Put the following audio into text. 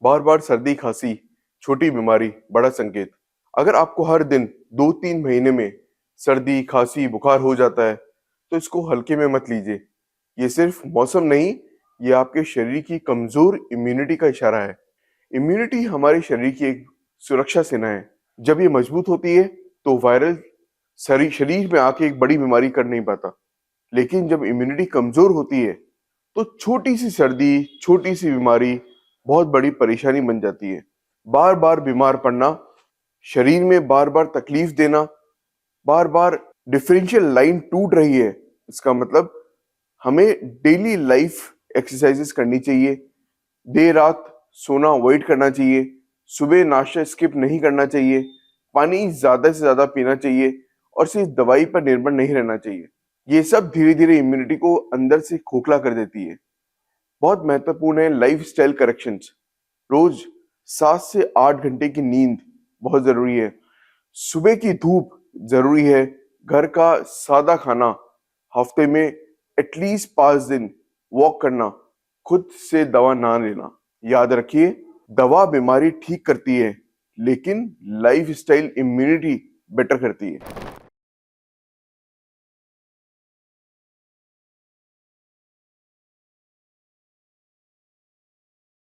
बार बार सर्दी खांसी, छोटी बीमारी, बड़ा संकेत। अगर आपको हर दिन 2-3 महीने में सर्दी खांसी बुखार हो जाता है तो इसको हल्के में मत लीजिए। ये सिर्फ मौसम नहीं, ये आपके शरीर की कमजोर इम्यूनिटी का इशारा है। इम्यूनिटी हमारे शरीर की एक सुरक्षा सेना है। जब ये मजबूत होती है तो वायरल शरीर में आके एक बड़ी बीमारी कर नहीं पाता। लेकिन जब इम्यूनिटी कमजोर होती है तो छोटी सी सर्दी, छोटी सी बीमारी बहुत बड़ी परेशानी बन जाती है। बार बार बीमार पड़ना, शरीर में बार बार तकलीफ देना, बार बार डिफरेंशियल लाइन टूट रही है, इसका मतलब हमें डेली लाइफ एक्सरसाइजेस करनी चाहिए। देर रात सोना अवॉइड करना चाहिए। सुबह नाश्ता स्किप नहीं करना चाहिए। पानी ज्यादा से ज्यादा पीना चाहिए और सिर्फ दवाई पर निर्भर नहीं रहना चाहिए। ये सब धीरे धीरे इम्यूनिटी को अंदर से खोखला कर देती है। बहुत महत्वपूर्ण है लाइफस्टाइल करेक्शंस। रोज 7 से 8 घंटे की नींद बहुत जरूरी है। सुबह की धूप जरूरी है। घर का सादा खाना, हफ्ते में एटलीस्ट 5 दिन वॉक करना, खुद से दवा ना लेना। याद रखिए, दवा बीमारी ठीक करती है लेकिन लाइफस्टाइल इम्यूनिटी बेटर करती है।